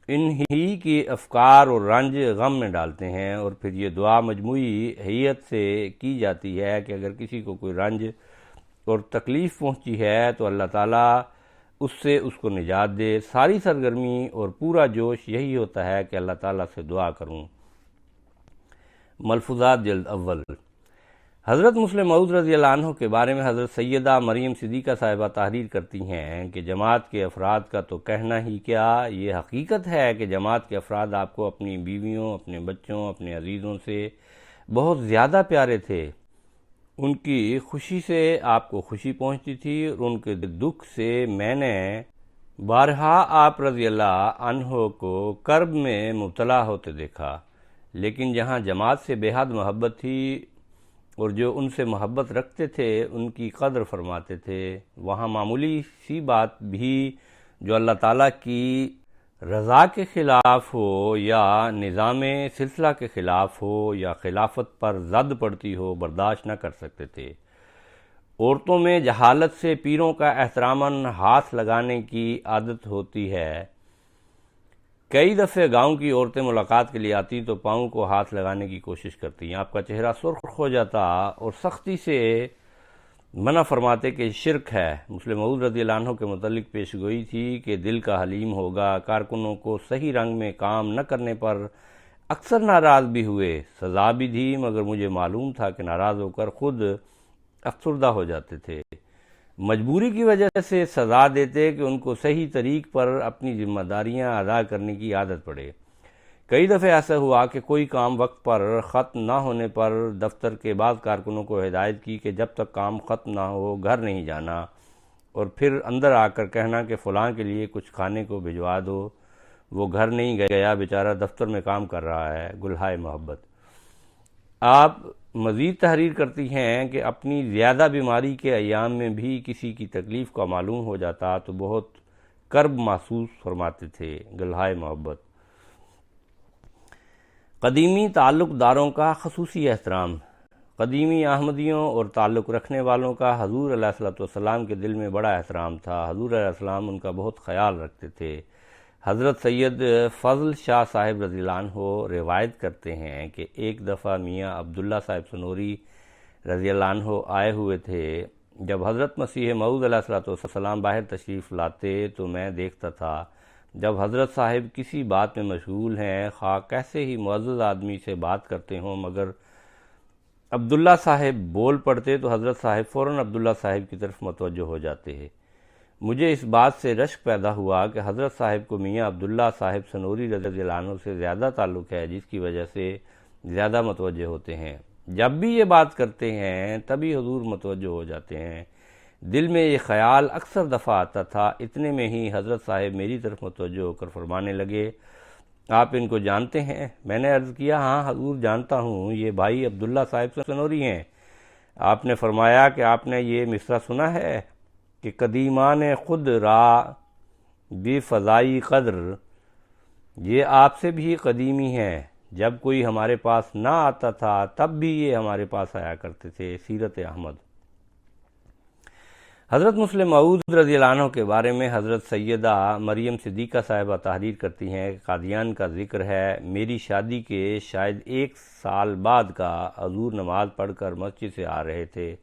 انہی کی افکار اور رنج غم میں ڈالتے ہیں، اور پھر یہ دعا مجموعی حیت سے کی جاتی ہے کہ اگر کسی کو کوئی رنج اور تکلیف پہنچی ہے تو اللہ تعالیٰ اس سے اس کو نجات دے۔ ساری سرگرمی اور پورا جوش یہی ہوتا ہے کہ اللہ تعالیٰ سے دعا کروں۔ ملفوظات جلد اول۔ حضرت مسلم موعود رضی اللہ عنہ کے بارے میں حضرت سیدہ مریم صدیقہ صاحبہ تحریر کرتی ہیں کہ جماعت کے افراد کا تو کہنا ہی کیا، یہ حقیقت ہے کہ جماعت کے افراد آپ کو اپنی بیویوں، اپنے بچوں، اپنے عزیزوں سے بہت زیادہ پیارے تھے۔ ان کی خوشی سے آپ کو خوشی پہنچتی تھی، اور ان کے دکھ سے میں نے بارہا آپ رضی اللہ عنہ کو کرب میں مبتلا ہوتے دیکھا، لیکن جہاں جماعت سے بے حد محبت تھی اور جو ان سے محبت رکھتے تھے ان کی قدر فرماتے تھے، وہاں معمولی سی بات بھی جو اللہ تعالیٰ کی رضا کے خلاف ہو یا نظام سلسلہ کے خلاف ہو یا خلافت پر زد پڑتی ہو برداشت نہ کر سکتے تھے۔ عورتوں میں جہالت سے پیروں کا احتراماً ہاتھ لگانے کی عادت ہوتی ہے۔ کئی دفعے گاؤں کی عورتیں ملاقات کے لیے آتی تو پاؤں کو ہاتھ لگانے کی کوشش کرتی، آپ کا چہرہ سرخ ہو جاتا اور سختی سے منع فرماتے کہ شرک ہے۔ مسلم موعود رضی اللہ عنہ کے متعلق پیش گوئی تھی کہ دل کا حلیم ہوگا، کارکنوں کو صحیح رنگ میں کام نہ کرنے پر اکثر ناراض بھی ہوئے، سزا بھی دی، مگر مجھے معلوم تھا کہ ناراض ہو کر خود افسردہ ہو جاتے تھے۔ مجبوری کی وجہ سے سزا دیتے کہ ان کو صحیح طریق پر اپنی ذمہ داریاں ادا کرنے کی عادت پڑے۔ کئی دفعہ ایسا ہوا کہ کوئی کام وقت پر ختم نہ ہونے پر دفتر کے بعض کارکنوں کو ہدایت کی کہ جب تک کام ختم نہ ہو گھر نہیں جانا، اور پھر اندر آ کر کہنا کہ فلاں کے لیے کچھ کھانے کو بھجوا دو، وہ گھر نہیں گیا، بیچارہ دفتر میں کام کر رہا ہے۔ گلہائے محبت۔ آپ مزید تحریر کرتی ہیں کہ اپنی زیادہ بیماری کے ایام میں بھی کسی کی تکلیف کا معلوم ہو جاتا تو بہت کرب محسوس فرماتے تھے۔ گلہائے محبت۔ قدیمی تعلق داروں کا خصوصی احترام۔ قدیمی احمدیوں اور تعلق رکھنے والوں کا حضور علیہ السلام کے دل میں بڑا احترام تھا۔ حضور علیہ السلام ان کا بہت خیال رکھتے تھے۔ حضرت سید فضل شاہ صاحب رضی اللہ عنہ روایت کرتے ہیں کہ ایک دفعہ میاں عبداللہ صاحب سنوری رضی اللہ عنہ آئے ہوئے تھے۔ جب حضرت مسیح موعود علیہ السلام باہر تشریف لاتے تو میں دیکھتا تھا جب حضرت صاحب کسی بات میں مشغول ہیں، خواہ کیسے ہی معزز آدمی سے بات کرتے ہوں، مگر عبداللہ صاحب بول پڑتے تو حضرت صاحب فوراً عبداللہ صاحب کی طرف متوجہ ہو جاتے ہیں۔ مجھے اس بات سے رشک پیدا ہوا کہ حضرت صاحب کو میاں عبداللہ صاحب سنوری رضی اللہ عنہ سے زیادہ تعلق ہے، جس کی وجہ سے زیادہ متوجہ ہوتے ہیں۔ جب بھی یہ بات کرتے ہیں تبھی حضور متوجہ ہو جاتے ہیں۔ دل میں یہ خیال اکثر دفعہ آتا تھا، اتنے میں ہی حضرت صاحب میری طرف متوجہ ہو کر فرمانے لگے، آپ ان کو جانتے ہیں؟ میں نے عرض کیا، ہاں حضور جانتا ہوں، یہ بھائی عبداللہ صاحب سنوری ہیں۔ آپ نے فرمایا کہ آپ نے یہ مصرع سنا ہے کہ قدیمان خود را بے فضائی قدر، یہ آپ سے بھی قدیمی ہے۔ جب کوئی ہمارے پاس نہ آتا تھا تب بھی یہ ہمارے پاس آیا کرتے تھے۔ سیرت احمد۔ حضرت مسلم موعود رضی اللہ عنہ کے بارے میں حضرت سیدہ مریم صدیقہ صاحبہ تحریر کرتی ہیں کہ قادیان کا ذکر ہے، میری شادی کے شاید 1 سال بعد کا حضور نماز پڑھ کر مسجد سے آ رہے تھے۔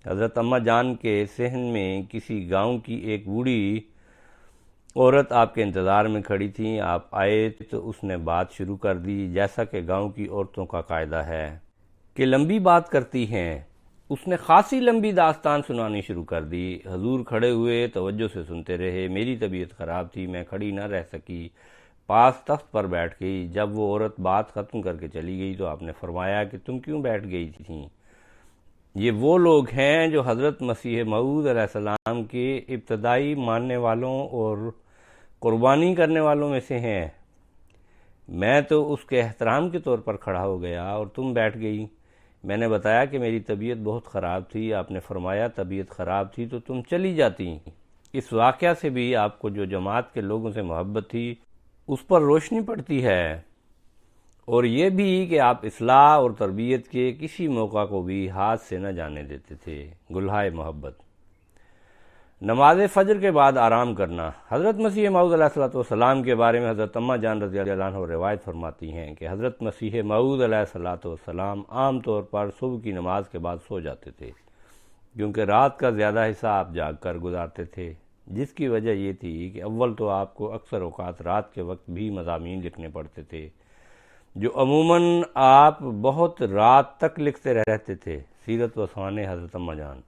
حضرت اماں جان کے صحن میں کسی گاؤں کی ایک بوڑھی عورت آپ کے انتظار میں کھڑی تھی۔ آپ آئے تو اس نے بات شروع کر دی، جیسا کہ گاؤں کی عورتوں کا قاعدہ ہے کہ لمبی بات کرتی ہیں۔ اس نے خاصی لمبی داستان سنانی شروع کر دی۔ حضور کھڑے ہوئے توجہ سے سنتے رہے۔ میری طبیعت خراب تھی، میں کھڑی نہ رہ سکی، پاس تخت پر بیٹھ گئی۔ جب وہ عورت بات ختم کر کے چلی گئی تو آپ نے فرمایا کہ تم کیوں بیٹھ گئی تھیں؟ یہ وہ لوگ ہیں جو حضرت مسیح موعود علیہ السلام کے ابتدائی ماننے والوں اور قربانی کرنے والوں میں سے ہیں۔ میں تو اس کے احترام کے طور پر کھڑا ہو گیا اور تم بیٹھ گئی۔ میں نے بتایا کہ میری طبیعت بہت خراب تھی۔ آپ نے فرمایا طبیعت خراب تھی تو تم چلی جاتی۔ اس واقعہ سے بھی آپ کو جو جماعت کے لوگوں سے محبت تھی اس پر روشنی پڑتی ہے، اور یہ بھی کہ آپ اصلاح اور تربیت کے کسی موقع کو بھی ہاتھ سے نہ جانے دیتے تھے۔ گلہائے محبت۔ نماز فجر کے بعد آرام کرنا۔ حضرت مسیح موعود علیہ السلام کے بارے میں حضرت اماں جان رضی اللہ عنہ روایت فرماتی ہیں کہ حضرت مسیح موعود علیہ السلام عام طور پر صبح کی نماز کے بعد سو جاتے تھے، کیونکہ رات کا زیادہ حصہ آپ جاگ کر گزارتے تھے، جس کی وجہ یہ تھی کہ اول تو آپ کو اکثر اوقات رات کے وقت بھی مضامین لکھنے پڑتے تھے، جو عموماً آپ بہت رات تک لکھتے رہتے تھے۔ سیرت و سوانح حضرت اماں جان۔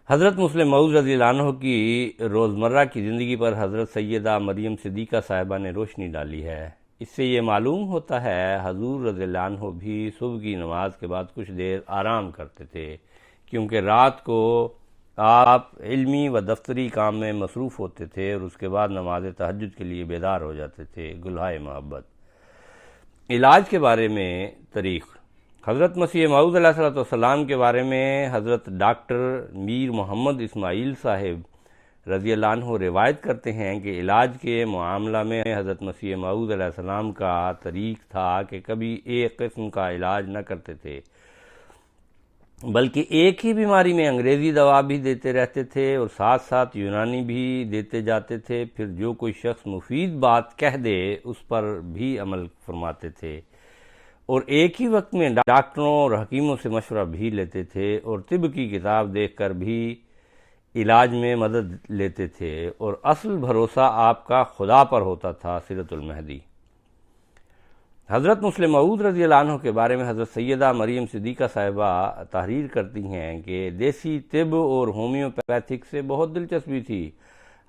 حضرت مسلم موعود رضی اللہ عنہ کی روزمرہ کی زندگی پر حضرت سیدہ مریم صدیقہ صاحبہ نے روشنی ڈالی ہے۔ اس سے یہ معلوم ہوتا ہے حضور رضی اللہ عنہ بھی صبح کی نماز کے بعد کچھ دیر آرام کرتے تھے، کیونکہ رات کو آپ علمی و دفتری کام میں مصروف ہوتے تھے اور اس کے بعد نماز تہجد کے لیے بیدار ہو جاتے تھے۔ گلہائے محبت۔ علاج کے بارے میں طریق۔ حضرت مسیح موعود علیہ السلام کے بارے میں حضرت ڈاکٹر میر محمد اسماعیل صاحب رضی اللہ عنہ روایت کرتے ہیں کہ علاج کے معاملہ میں حضرت مسیح موعود علیہ السلام کا طریق تھا کہ کبھی ایک قسم کا علاج نہ کرتے تھے، بلکہ ایک ہی بیماری میں انگریزی دوا بھی دیتے رہتے تھے اور ساتھ ساتھ یونانی بھی دیتے جاتے تھے۔ پھر جو کوئی شخص مفید بات کہہ دے اس پر بھی عمل فرماتے تھے، اور ایک ہی وقت میں ڈاکٹروں اور حکیموں سے مشورہ بھی لیتے تھے اور طب کی کتاب دیکھ کر بھی علاج میں مدد لیتے تھے، اور اصل بھروسہ آپ کا خدا پر ہوتا تھا۔ سیرت المہدی۔ حضرت مسلم موعود رضی اللہ عنہ کے بارے میں حضرت سیدہ مریم صدیقہ صاحبہ تحریر کرتی ہیں کہ دیسی طب اور ہومیوپیتھک سے بہت دلچسپی تھی۔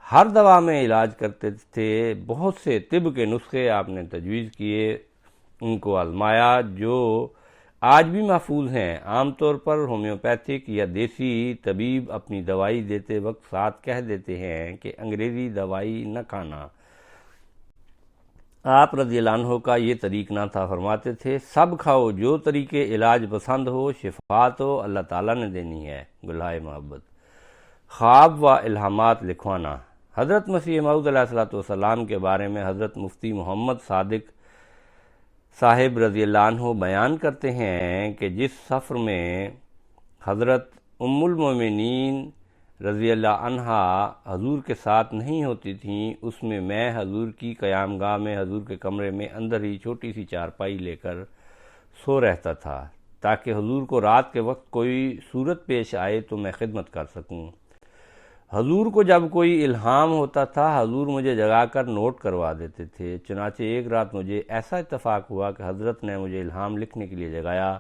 ہر دوا میں علاج کرتے تھے، بہت سے طب کے نسخے آپ نے تجویز کیے، ان کو آزمایا جو آج بھی محفوظ ہیں۔ عام طور پر ہومیوپیتھک یا دیسی طبیب اپنی دوائی دیتے وقت ساتھ کہہ دیتے ہیں کہ انگریزی دوائی نہ کھانا۔ آپ رضی اللہ عنہ کا یہ طریق نہ تھا، فرماتے تھے سب کھاؤ، جو طریقے علاج پسند ہو، شفا تو اللہ تعالیٰ نے دینی ہے۔ گلہائے محبت۔ خواب و الہامات لکھوانا۔ حضرت مسیح موعود علیہ السلام کے بارے میں حضرت مفتی محمد صادق صاحب رضی اللہ عنہ بیان کرتے ہیں کہ جس سفر میں حضرت ام المومنین رضی اللہ عنہا حضور کے ساتھ نہیں ہوتی تھیں، اس میں حضور کی قیام گاہ میں حضور کے کمرے میں اندر ہی چھوٹی سی چارپائی لے کر سو رہتا تھا تاکہ حضور کو رات کے وقت کوئی صورت پیش آئے تو میں خدمت کر سکوں۔ حضور کو جب کوئی الہام ہوتا تھا، حضور مجھے جگا کر نوٹ کروا دیتے تھے۔ چنانچہ ایک رات مجھے ایسا اتفاق ہوا کہ حضرت نے مجھے الہام لکھنے کے لیے جگایا،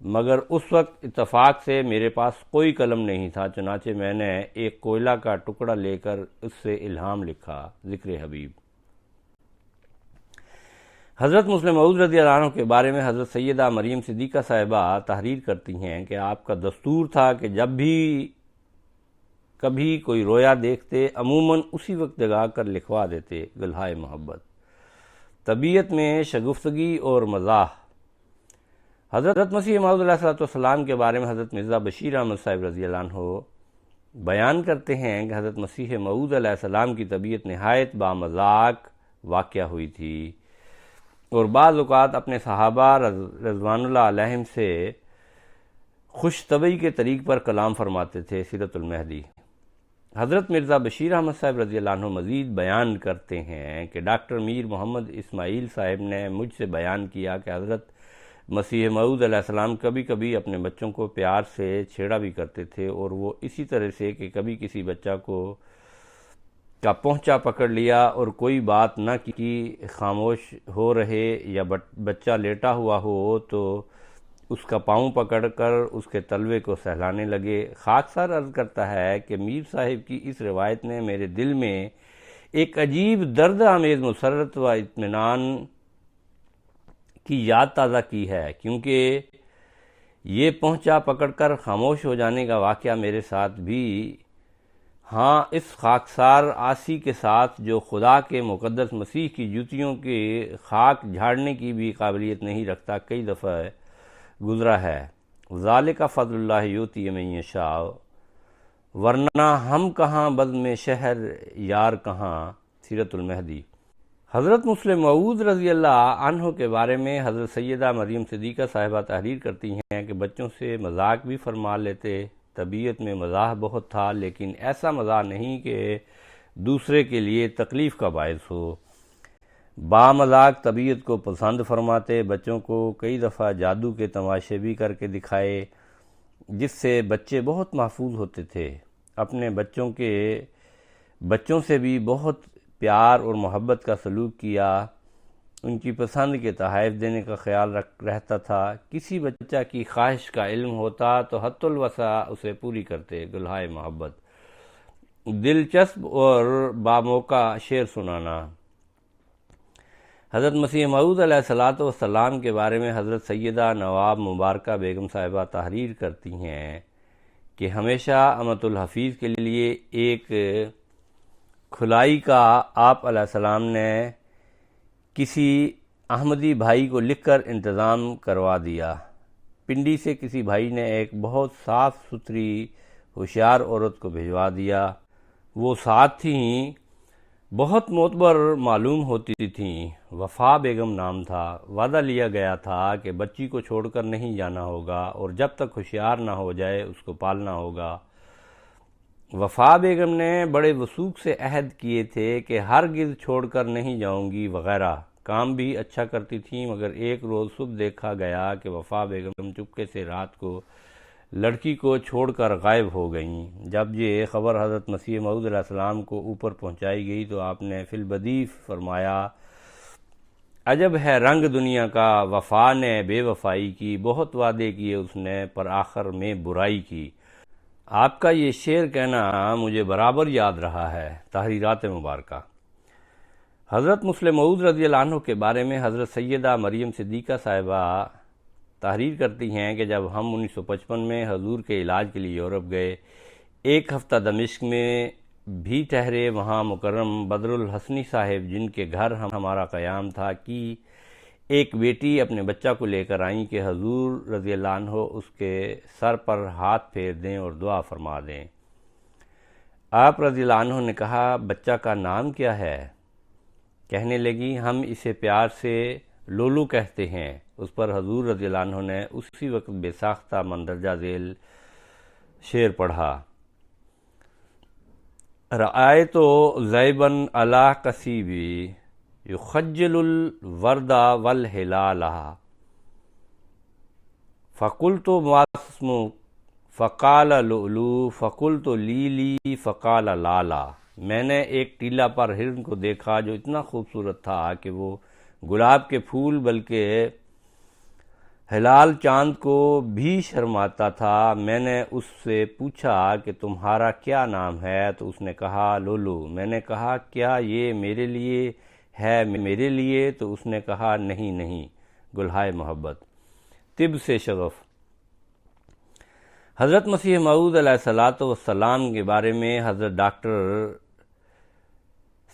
مگر اس وقت اتفاق سے میرے پاس کوئی قلم نہیں تھا، چنانچہ میں نے ایک کوئلہ کا ٹکڑا لے کر اس سے الہام لکھا۔ ذکر حبیب۔ حضرت مسلم موعود رضی اللہ عنہ کے بارے میں حضرت سیدہ مریم صدیقہ صاحبہ تحریر کرتی ہیں کہ آپ کا دستور تھا کہ جب بھی کبھی کوئی رویا دیکھتے عموماً اسی وقت جگا کر لکھوا دیتے۔ گلہائے محبت۔ طبیعت میں شگفتگی اور مزاح۔ حضرت مسیح موعود علیہ السلام کے بارے میں حضرت مرزا بشیر احمد صاحب رضی اللہ عنہ بیان کرتے ہیں کہ حضرت مسیح موعود علیہ السلام کی طبیعت نہایت بامذاق واقع ہوئی تھی اور بعض اوقات اپنے صحابہ رضوان اللہ علیہم سے خوش طبعی کے طریق پر کلام فرماتے تھے۔ سیرت المہدی۔ حضرت مرزا بشیر احمد صاحب رضی اللہ عنہ مزید بیان کرتے ہیں کہ ڈاکٹر میر محمد اسماعیل صاحب نے مجھ سے بیان کیا کہ حضرت مسیح موعود علیہ السلام کبھی کبھی اپنے بچوں کو پیار سے چھیڑا بھی کرتے تھے، اور وہ اسی طرح سے کہ کبھی کسی بچہ کا پونچا پکڑ لیا اور کوئی بات نہ کی، خاموش ہو رہے یا بچہ لیٹا ہوا ہو تو اس کا پاؤں پکڑ کر اس کے تلوے کو سہلانے لگے۔ خاکسار عرض کرتا ہے کہ میر صاحب کی اس روایت نے میرے دل میں ایک عجیب درد آمیز مسرت و اطمینان کی یاد تازہ کی ہے، کیونکہ یہ پہنچا پکڑ کر خاموش ہو جانے کا واقعہ میرے ساتھ بھی، ہاں اس خاکسار آسی کے ساتھ جو خدا کے مقدس مسیح کی جوتیوں کے خاک جھاڑنے کی بھی قابلیت نہیں رکھتا، کئی دفعہ گزرا ہے۔ ذالک فضل اللہ یؤتی من یشاء، ورنہ ہم کہاں بزم شہر یار کہاں۔ سیرت المہدی۔ حضرت مسلم موعود رضی اللہ عنہ کے بارے میں حضرت سیدہ مریم صدیقہ صاحبہ تحریر کرتی ہیں کہ بچوں سے مذاق بھی فرما لیتے، طبیعت میں مزاح بہت تھا، لیکن ایسا مزاح نہیں کہ دوسرے کے لیے تکلیف کا باعث ہو۔ بامذاق طبیعت کو پسند فرماتے، بچوں کو کئی دفعہ جادو کے تماشے بھی کر کے دکھائے، جس سے بچے بہت محفوظ ہوتے تھے۔ اپنے بچوں سے بھی بہت پیار اور محبت کا سلوک کیا، ان کی پسند کے تحائف دینے کا خیال رہتا تھا۔ کسی بچہ کی خواہش کا علم ہوتا تو حت الوسع اسے پوری کرتے۔ گلہائے محبت۔ دلچسپ اور باموقع شعر سنانا۔ حضرت مسیح موعود علیہ السلام کے بارے میں حضرت سیدہ نواب مبارکہ بیگم صاحبہ تحریر کرتی ہیں کہ ہمیشہ امۃ الحفیظ کے لیے ایک کھلائی کا آپ علیہ السلام نے کسی احمدی بھائی کو لکھ کر انتظام کروا دیا۔ پنڈی سے کسی بھائی نے ایک بہت صاف ستھری ہوشیار عورت کو بھجوا دیا، وہ ساتھ تھیں، بہت معتبر معلوم ہوتی تھیں، وفا بیگم نام تھا۔ وعدہ لیا گیا تھا کہ بچی کو چھوڑ کر نہیں جانا ہوگا اور جب تک ہوشیار نہ ہو جائے اس کو پالنا ہوگا۔ وفا بیگم نے بڑے وثوق سے عہد کیے تھے کہ ہرگز چھوڑ کر نہیں جاؤں گی وغیرہ۔ کام بھی اچھا کرتی تھیں، مگر ایک روز صبح دیکھا گیا کہ وفا بیگم چپکے سے رات کو لڑکی کو چھوڑ کر غائب ہو گئیں۔ جب یہ خبر حضرت مسیح موعود علیہ السلام کو اوپر پہنچائی گئی تو آپ نے فی البدیع فرمایا، عجب ہے رنگ دنیا کا، وفا نے بے وفائی کی، بہت وعدے کیے اس نے پر آخر میں برائی کی۔ آپ کا یہ شعر کہنا مجھے برابر یاد رہا ہے۔ تحریرات مبارکہ۔ حضرت مسلم موعود رضی اللہ عنہ کے بارے میں حضرت سیدہ مریم صدیقہ صاحبہ تحریر کرتی ہیں کہ جب ہم 1955 میں حضور کے علاج کے لیے یورپ گئے، ایک ہفتہ دمشق میں بھی ٹھہرے۔ وہاں مکرم بدر الحسنی صاحب، جن کے گھر ہمارا قیام تھا، کی ایک بیٹی اپنے بچہ کو لے کر آئیں کہ حضور رضی اللہ عنہ اس کے سر پر ہاتھ پھیر دیں اور دعا فرما دیں۔ آپ رضی اللہ عنہ نے کہا، بچہ کا نام کیا ہے؟ کہنے لگی، ہم اسے پیار سے لولو کہتے ہیں۔ اس پر حضور رضی اللہ عنہ نے اسی وقت بے ساختہ مندرجہ ذیل شعر پڑھا: رأیت ذیبا علی قصیبی یخجل الورد والہلال فقلت ما اسمک فقال لؤلؤ فقلت لیلی فقال لالا۔ میں نے ایک ٹیلہ پر ہرن کو دیکھا جو اتنا خوبصورت تھا کہ وہ گلاب کے پھول بلکہ ہلال چاند کو بھی شرماتا تھا۔ میں نے اس سے پوچھا کہ تمہارا کیا نام ہے؟ تو اس نے کہا لولو۔ میں نے کہا، کیا یہ میرے لیے ہے میرے لیے؟ تو اس نے کہا، نہیں نہیں، گلہائے محبت۔ طب سے شغف۔ حضرت مسیح موعود علیہ الصلاۃ والسلام کے بارے میں حضرت ڈاکٹر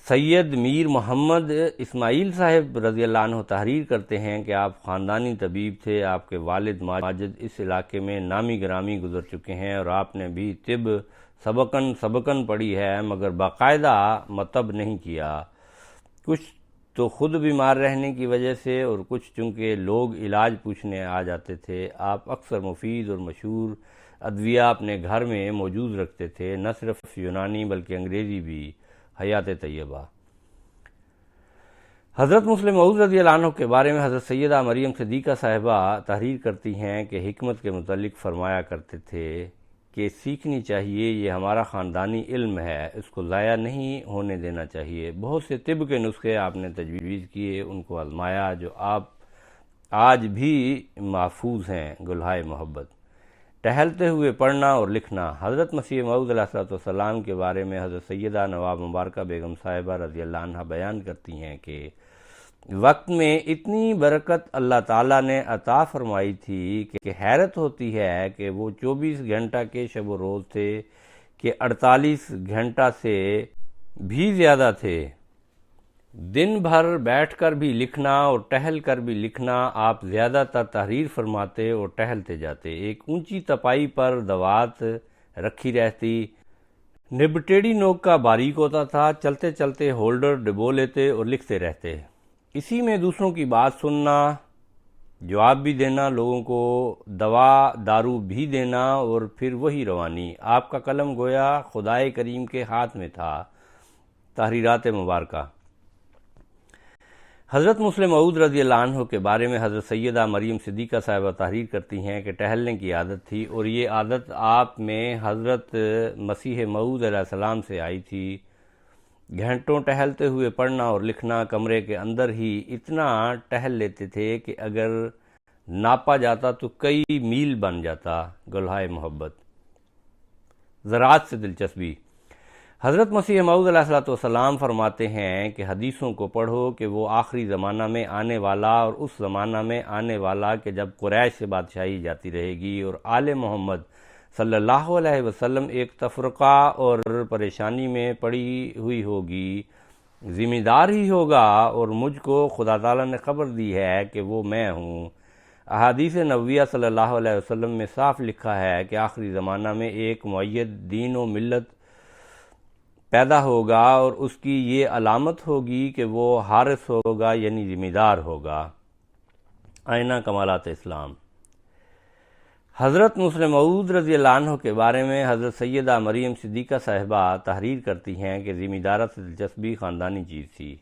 سید میر محمد اسماعیل صاحب رضی اللہ عنہ تحریر کرتے ہیں کہ آپ خاندانی طبیب تھے۔ آپ کے والد ماجد اس علاقے میں نامی گرامی گزر چکے ہیں اور آپ نے بھی طب سبقن پڑھی ہے، مگر باقاعدہ مطب نہیں کیا۔ کچھ تو خود بیمار رہنے کی وجہ سے اور کچھ چونکہ لوگ علاج پوچھنے آ جاتے تھے۔ آپ اکثر مفید اور مشہور ادویہ اپنے گھر میں موجود رکھتے تھے، نہ صرف یونانی بلکہ انگریزی بھی۔ حیات طیبہ۔ حضرت مسلم موعود رضی اللہ عنہ کے بارے میں حضرت سیدہ مریم صدیقہ صاحبہ تحریر کرتی ہیں کہ حکمت کے متعلق فرمایا کرتے تھے کہ سیکھنی چاہیے، یہ ہمارا خاندانی علم ہے، اس کو ضائع نہیں ہونے دینا چاہیے۔ بہت سے طب کے نسخے آپ نے تجویز کیے، ان کو آزمایا، جو آپ آج بھی محفوظ ہیں۔ گلہائے محبت۔ ٹہلتے ہوئے پڑھنا اور لکھنا۔ حضرت مسیح موعود علیہ السلام کے بارے میں حضرت سیدہ نواب مبارکہ بیگم صاحبہ رضی اللہ عنہ بیان کرتی ہیں کہ وقت میں اتنی برکت اللہ تعالیٰ نے عطا فرمائی تھی کہ حیرت ہوتی ہے کہ وہ 24 گھنٹہ کے شب و روز تھے کہ 48 گھنٹہ سے بھی زیادہ تھے۔ دن بھر بیٹھ کر بھی لکھنا اور ٹہل کر بھی لکھنا۔ آپ زیادہ تر تحریر فرماتے اور ٹہلتے جاتے۔ ایک اونچی تپائی پر دوات رکھی رہتی، نب ٹیڑھی نوک کا باریک ہوتا تھا۔ چلتے چلتے ہولڈر ڈبو لیتے اور لکھتے رہتے۔ اسی میں دوسروں کی بات سننا، جواب بھی دینا، لوگوں کو دوا دارو بھی دینا اور پھر وہی روانی۔ آپ کا قلم گویا خدائے کریم کے ہاتھ میں تھا۔ تحریرات مبارکہ۔ حضرت مسلم موعود رضی اللہ عنہ کے بارے میں حضرت سیدہ مریم صدیقہ صاحبہ تحریر کرتی ہیں کہ ٹہلنے کی عادت تھی اور یہ عادت آپ میں حضرت مسیح موعود علیہ السلام سے آئی تھی۔ گھنٹوں ٹہلتے ہوئے پڑھنا اور لکھنا۔ کمرے کے اندر ہی اتنا ٹہل لیتے تھے کہ اگر ناپا جاتا تو کئی میل بن جاتا۔ گلہائے محبت۔ زراعت سے دلچسپی۔ حضرت مسیح موعود علیہ السلام فرماتے ہیں کہ حدیثوں کو پڑھو کہ وہ آخری زمانہ میں آنے والا اور اس زمانہ میں آنے والا کہ جب قریش سے بادشاہی جاتی رہے گی اور آل محمد صلی اللہ علیہ وسلم ایک تفرقہ اور پریشانی میں پڑی ہوئی ہوگی، ذمہ دار ہی ہوگا، اور مجھ کو خدا تعالیٰ نے خبر دی ہے کہ وہ میں ہوں۔ احادیث نبویہ صلی اللہ علیہ وسلم میں صاف لکھا ہے کہ آخری زمانہ میں ایک معید دین و ملت پیدا ہوگا اور اس کی یہ علامت ہوگی کہ وہ حارث ہوگا، یعنی ذمہ دار ہوگا۔ آئینہ کمالات اسلام۔ حضرت مسلم موعود رضی اللہ عنہ کے بارے میں حضرت سیدہ مریم صدیقہ صاحبہ تحریر کرتی ہیں کہ ذمہ دارت سے دلچسپی خاندانی چیز تھی۔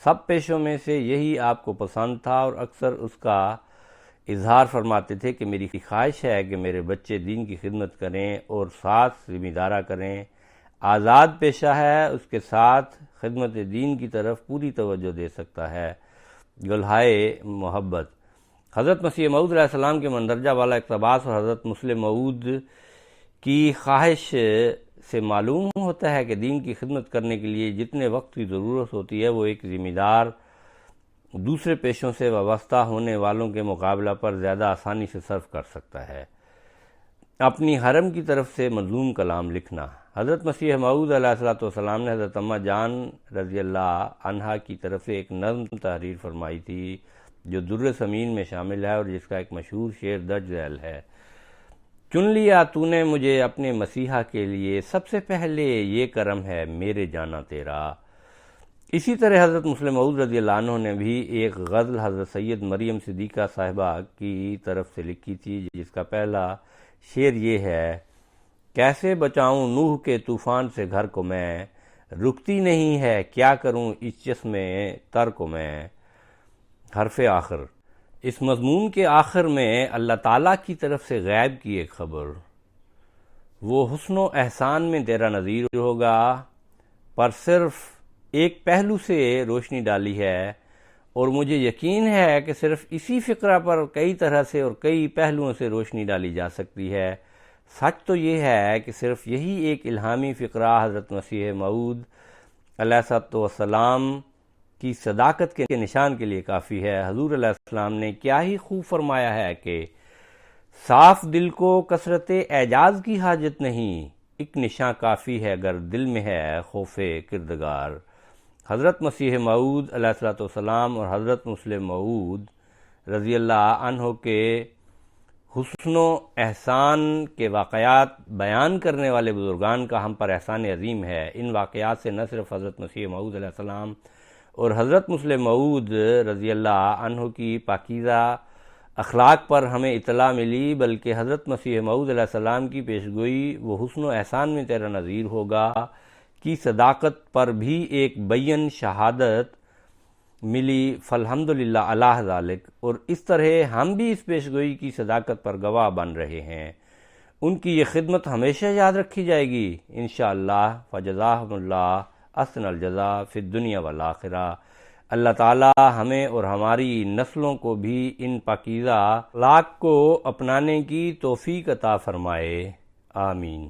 سب پیشوں میں سے یہی آپ کو پسند تھا اور اکثر اس کا اظہار فرماتے تھے کہ میری خواہش ہے کہ میرے بچے دین کی خدمت کریں اور ساتھ ذمہ دارہ کریں۔ آزاد پیشہ ہے، اس کے ساتھ خدمت دین کی طرف پوری توجہ دے سکتا ہے۔ گلہائے محبت۔ حضرت مسیح موعود علیہ السلام کے مندرجہ والا اقتباس اور حضرت مسلم موعود کی خواہش سے معلوم ہوتا ہے کہ دین کی خدمت کرنے کے لیے جتنے وقت کی ضرورت ہوتی ہے وہ ایک ذمہ دار دوسرے پیشوں سے وابستہ ہونے والوں کے مقابلہ پر زیادہ آسانی سے صرف کر سکتا ہے۔ اپنی حرم کی طرف سے منظوم کلام لکھنا۔ حضرت مسیح موعود علیہ السلام نے حضرت اماں جان رضی اللہ عنہا کی طرف سے ایک نظم تحریر فرمائی تھی جو در ثمین میں شامل ہے اور جس کا ایک مشہور شعر درج ذیل ہے: چن لیا تو نے مجھے اپنے مسیحا کے لیے، سب سے پہلے یہ کرم ہے میرے جانا تیرا۔ اسی طرح حضرت مسلم موعود رضی اللہ عنہ نے بھی ایک غزل حضرت سید مریم صدیقہ صاحبہ کی طرف سے لکھی تھی جس کا پہلا شعر یہ ہے: کیسے بچاؤں نوح کے طوفان سے گھر کو میں، رکتی نہیں ہے کیا کروں اس چشم تر کو میں۔ حرف آخر۔ اس مضمون کے آخر میں اللہ تعالیٰ کی طرف سے غیب کی ایک خبر: وہ حسن و احسان میں تیرا نظیر ہوگا، پر صرف ایک پہلو سے روشنی ڈالی ہے، اور مجھے یقین ہے کہ صرف اسی فقرہ پر کئی طرح سے اور کئی پہلوؤں سے روشنی ڈالی جا سکتی ہے۔ سچ تو یہ ہے کہ صرف یہی ایک الہامی فقرہ حضرت مسیح موعود علیہ السلام کی صداقت کے نشان کے لیے کافی ہے۔ حضور علیہ السلام نے کیا ہی خوب فرمایا ہے کہ صاف دل کو کثرت اعجاز کی حاجت نہیں، ایک نشان کافی ہے اگر دل میں ہے خوف کردگار۔ حضرت مسیح موعود علیہ السلام اور حضرت مسلم موعود رضی اللہ عنہ کے حسن و احسان کے واقعات بیان کرنے والے بزرگان کا ہم پر احسان عظیم ہے۔ ان واقعات سے نہ صرف حضرت مسیح موعود علیہ السلام اور حضرت مسلم موعود رضی اللہ عنہ کی پاکیزہ اخلاق پر ہمیں اطلاع ملی، بلکہ حضرت مسیح موعود علیہ السلام کی پیشگوئی وہ حسن و احسان میں تیرا نظیر ہوگا کی صداقت پر بھی ایک بین شہادت ملی، فالحمدللہ علی ذالک، اور اس طرح ہم بھی اس پیشگوئی کی صداقت پر گواہ بن رہے ہیں۔ ان کی یہ خدمت ہمیشہ یاد رکھی جائے گی انشاءاللہ۔ فجزاہم اللہ احسن الجزاء فی الدنیا والآخرہ۔ اللہ تعالی ہمیں اور ہماری نسلوں کو بھی ان پاکیزہ اخلاق کو اپنانے کی توفیق عطا فرمائے، آمین۔